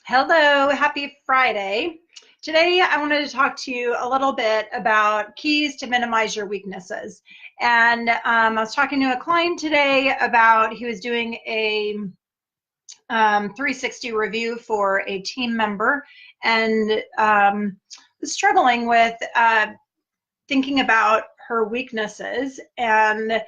Hello, happy Friday. Today, I wanted to talk to you a little bit about keys to minimize your weaknesses. And I was talking to a client today about he was doing a 360 review for a team member and was struggling with thinking about her weaknesses and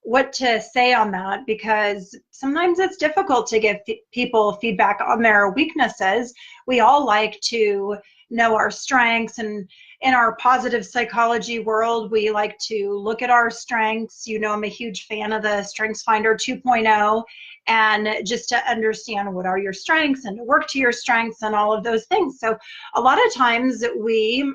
what to say on that, because sometimes it's difficult to give people feedback on their weaknesses. We all like to know our strengths, and in our positive psychology world, we like to look at our strengths. I'm a huge fan of the Strengths Finder 2.0, and just to understand what are your strengths and to work to your strengths and all of those things. So a lot of times we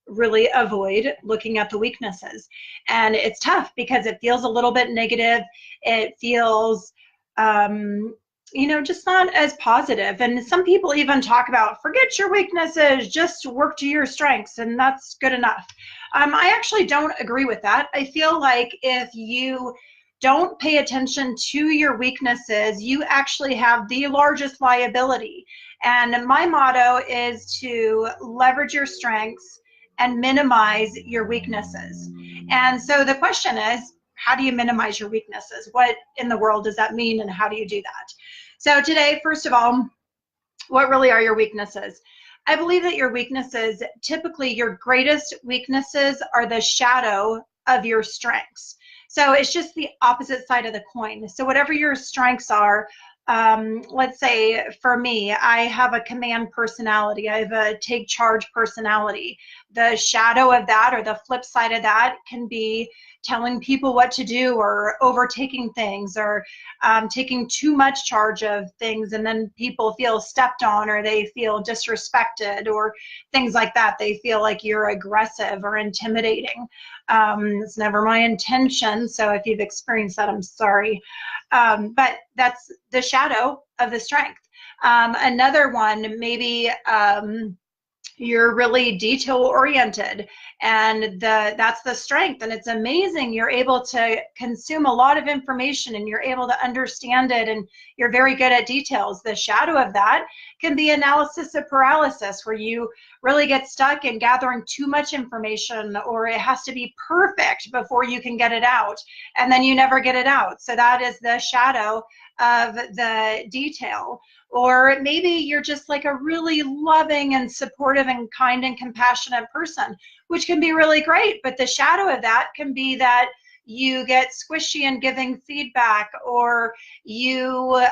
really avoid looking at the weaknesses. And it's tough because it feels a little bit negative. It feels, just not as positive. And some people even talk about forget your weaknesses, just work to your strengths, and that's good enough. I actually don't agree with that. I feel like if you don't pay attention to your weaknesses, you actually have the largest liability. And my motto is to leverage your strengths and minimize your weaknesses. And so the question is, how do you minimize your weaknesses? What in the world does that mean, and how do you do that? So today, first of all, what really are your weaknesses? I believe that your weaknesses, typically your greatest weaknesses, are the shadow of your strengths. So it's just the opposite side of the coin. So whatever your strengths are, let's say for me, I have a command personality. I have a take charge personality. The shadow of that, or the flip side of that, can be telling people what to do, or overtaking things, or taking too much charge of things, and then people feel stepped on, or they feel disrespected, or things like that. They feel like you're aggressive or intimidating. It's never my intention, so if you've experienced that, I'm sorry. But that's the shadow of the strength. Another one, maybe you're really detail oriented, and that's the strength, and it's amazing. You're able to consume a lot of information, and you're able to understand it, and you're very good at details. The shadow of that can be analysis of paralysis, where you really get stuck in gathering too much information, or it has to be perfect before you can get it out, and then you never get it out. So that is the shadow of the detail. Or maybe you're just like a really loving and supportive and kind and compassionate person, which can be really great. But the shadow of that can be that you get squishy in giving feedback, or you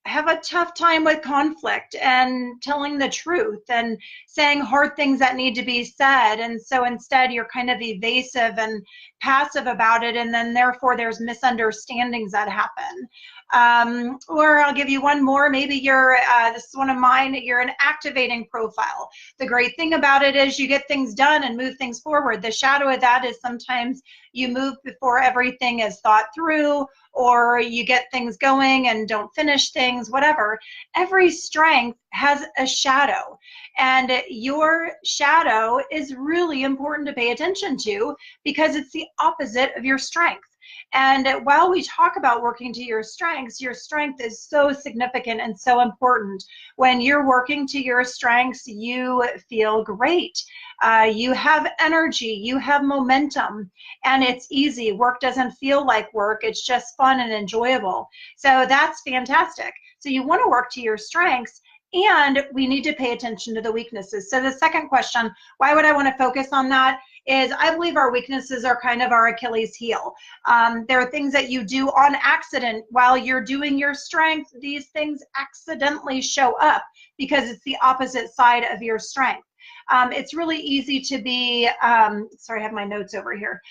have a tough time with conflict and telling the truth and saying hard things that need to be said. And so instead you're kind of evasive and passive about it, and then therefore there's misunderstandings that happen. Or I'll give you one more. Maybe you're, this is one of mine, you're an activating profile. The great thing about it is you get things done and move things forward. The shadow of that is sometimes you move before everything is thought through, or you get things going and don't finish things, whatever. Every strength has a shadow, and your shadow is really important to pay attention to, because it's the opposite of your strength. And while we talk about working to your strength is so significant and so important. When you're working to your strengths, you feel great. You have energy, you have momentum, and it's easy. Work doesn't feel like work. It's just fun and enjoyable. So that's fantastic. So you want to work to your strengths, and we need to pay attention to the weaknesses. So the second question, why would I want to focus on that, is I believe our weaknesses are kind of our Achilles heel. There are things that you do on accident while you're doing your strength. These things accidentally show up because it's the opposite side of your strength. It's really easy to be, sorry, I have my notes over here.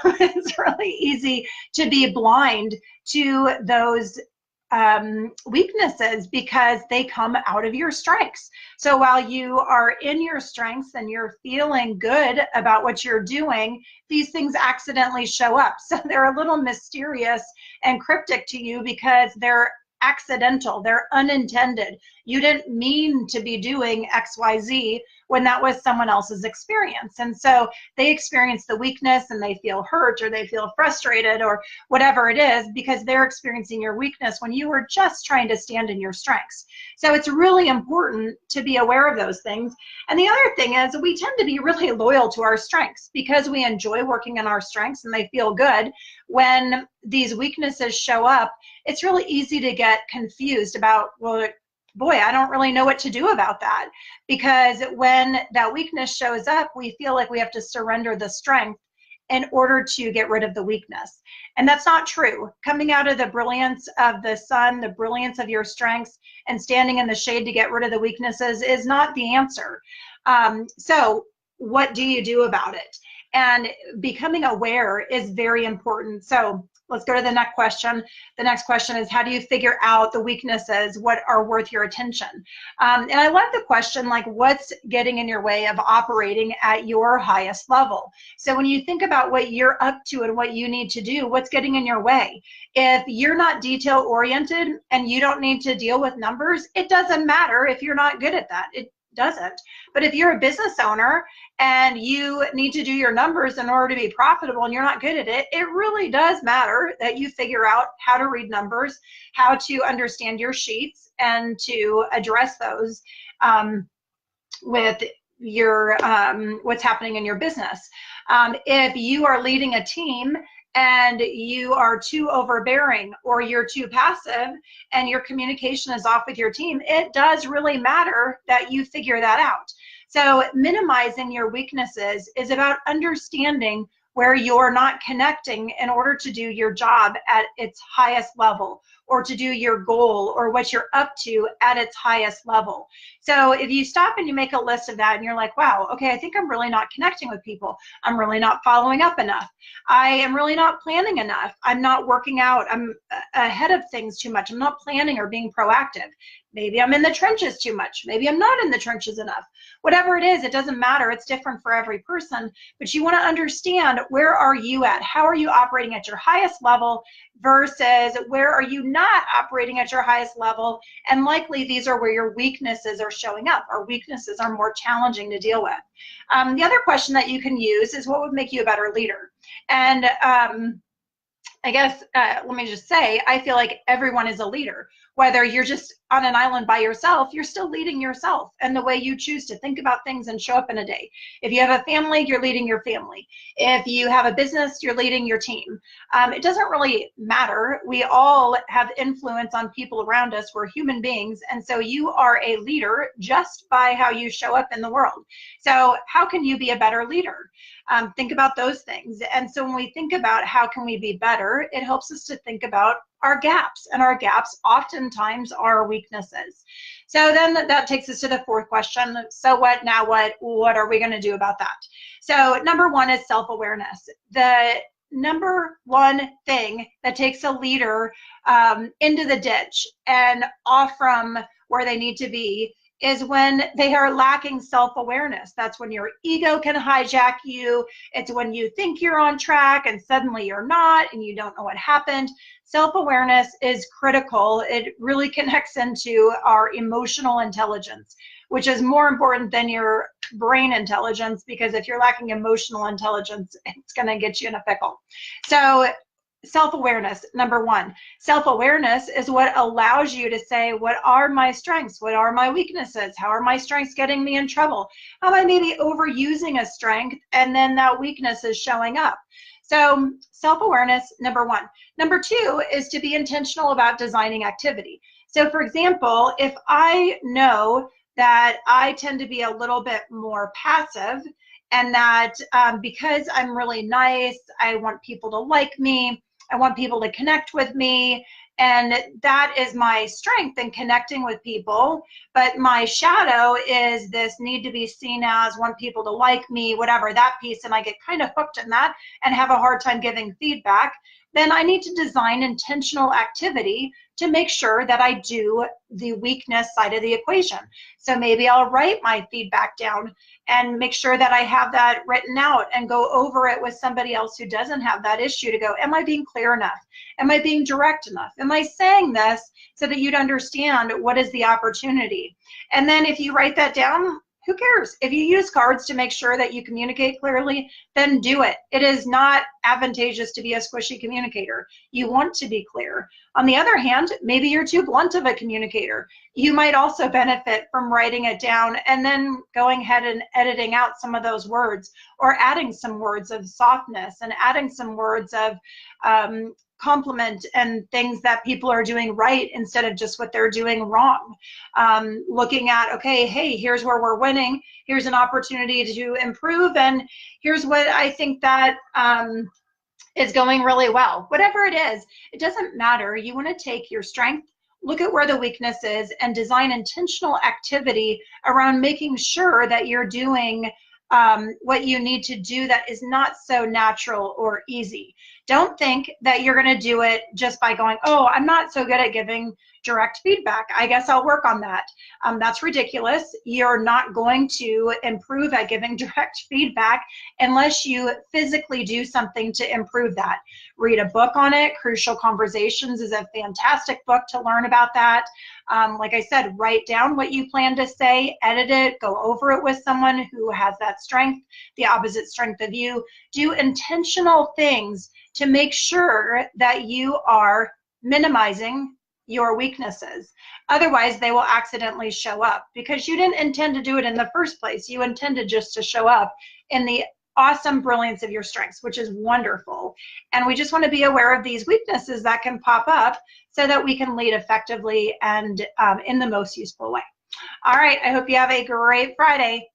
It's really easy to be blind to those weaknesses, because they come out of your strengths. So while you are in your strengths and you're feeling good about what you're doing, these things accidentally show up. So they're a little mysterious and cryptic to you because they're accidental, they're unintended. You didn't mean to be doing XYZ when that was someone else's experience. And so they experience the weakness and they feel hurt or they feel frustrated or whatever it is because they're experiencing your weakness when you were just trying to stand in your strengths. So it's really important to be aware of those things. And the other thing is we tend to be really loyal to our strengths because we enjoy working on our strengths and they feel good. When these weaknesses show up, it's really easy to get confused about, well, boy, I don't really know what to do about that. Because when that weakness shows up, we feel like we have to surrender the strength in order to get rid of the weakness. And that's not true. Coming out of the brilliance of the sun, the brilliance of your strengths, and standing in the shade to get rid of the weaknesses is not the answer. So what do you do about it? And becoming aware is very important. So let's go to the next question. The next question is, how do you figure out the weaknesses? What are worth your attention? And I love the question, like, what's getting in your way of operating at your highest level? So when you think about what you're up to and what you need to do, what's getting in your way? If you're not detail oriented and you don't need to deal with numbers, it doesn't matter if you're not good at that. It doesn't. But if you're a business owner and you need to do your numbers in order to be profitable and you're not good at it, it really does matter that you figure out how to read numbers, how to understand your sheets, and to address those with your what's happening in your business. If you are leading a team and you are too overbearing or you're too passive and your communication is off with your team, it does really matter that you figure that out. So minimizing your weaknesses is about understanding where you're not connecting in order to do your job at its highest level, or to do your goal or what you're up to at its highest level. So if you stop and you make a list of that and you're like, wow, okay, I think I'm really not connecting with people. I'm really not following up enough. I am really not planning enough. I'm not working out. I'm ahead of things too much. I'm not planning or being proactive. Maybe I'm in the trenches too much. Maybe I'm not in the trenches enough. Whatever it is, it doesn't matter. It's different for every person. But you want to understand, where are you at? How are you operating at your highest level versus where are you not operating at your highest level? And likely these are where your weaknesses are showing up. Our weaknesses are more challenging to deal with. The other question that you can use is, what would make you a better leader? And I guess, let me just say, I feel like everyone is a leader. Whether you're just on an island by yourself, you're still leading yourself and the way you choose to think about things and show up in a day. If you have a family, you're leading your family. If you have a business, you're leading your team. It doesn't really matter. We all have influence on people around us. We're human beings. And so you are a leader just by how you show up in the world. So how can you be a better leader? Think about those things. And so when we think about how can we be better, it helps us to think about our gaps, and our gaps oftentimes are weaknesses. So then that takes us to the fourth question. So what, now what are we going to do about that? So number one is self-awareness. The number one thing that takes a leader into the ditch and off from where they need to be is when they are lacking self-awareness. That's when your ego can hijack you. It's when you think you're on track and suddenly you're not and you don't know what happened. Self-awareness is critical. It really connects into our emotional intelligence, which is more important than your brain intelligence, because if you're lacking emotional intelligence, it's going to get you in a pickle. So self-awareness, number one. Self-awareness is what allows you to say, what are my strengths? What are my weaknesses? How are my strengths getting me in trouble? How am I maybe overusing a strength and then that weakness is showing up? So self-awareness, number one. Number two is to be intentional about designing activity. So for example, if I know that I tend to be a little bit more passive, and that because I'm really nice, I want people to like me, I want people to connect with me, and that is my strength in connecting with people. But my shadow is this need to be seen as, want people to like me, whatever, that piece, and I get kind of hooked in that and have a hard time giving feedback. Then I need to design intentional activity to make sure that I do the weakness side of the equation. So maybe I'll write my feedback down and make sure that I have that written out and go over it with somebody else who doesn't have that issue to go, am I being clear enough? Am I being direct enough? Am I saying this so that you'd understand what is the opportunity? And then if you write that down, Who cares? If you use cards to make sure that you communicate clearly, then do it. It is not advantageous to be a squishy communicator. You want to be clear. On the other hand, maybe you're too blunt of a communicator. You might also benefit from writing it down and then going ahead and editing out some of those words, or adding some words of softness and adding some words of compliment and things that people are doing right instead of just what they're doing wrong. Looking at, okay, hey, here's where we're winning, here's an opportunity to improve, and here's what I think that is going really well. Whatever it is, it doesn't matter. You want to take your strength, look at where the weakness is, and design intentional activity around making sure that you're doing what you need to do that is not so natural or easy. Don't think that you're going to do it just by going, oh, I'm not so good at giving direct feedback, I guess I'll work on that. That's ridiculous. You're not going to improve at giving direct feedback unless you physically do something to improve that. Read a book on it. Crucial Conversations is a fantastic book to learn about that. Like I said, write down what you plan to say, edit it, go over it with someone who has that strength, the opposite strength of you. Do intentional things to make sure that you are minimizing your weaknesses. Otherwise, they will accidentally show up because you didn't intend to do it in the first place. You intended just to show up in the awesome brilliance of your strengths, which is wonderful. And we just want to be aware of these weaknesses that can pop up so that we can lead effectively and in the most useful way. All right, I hope you have a great Friday.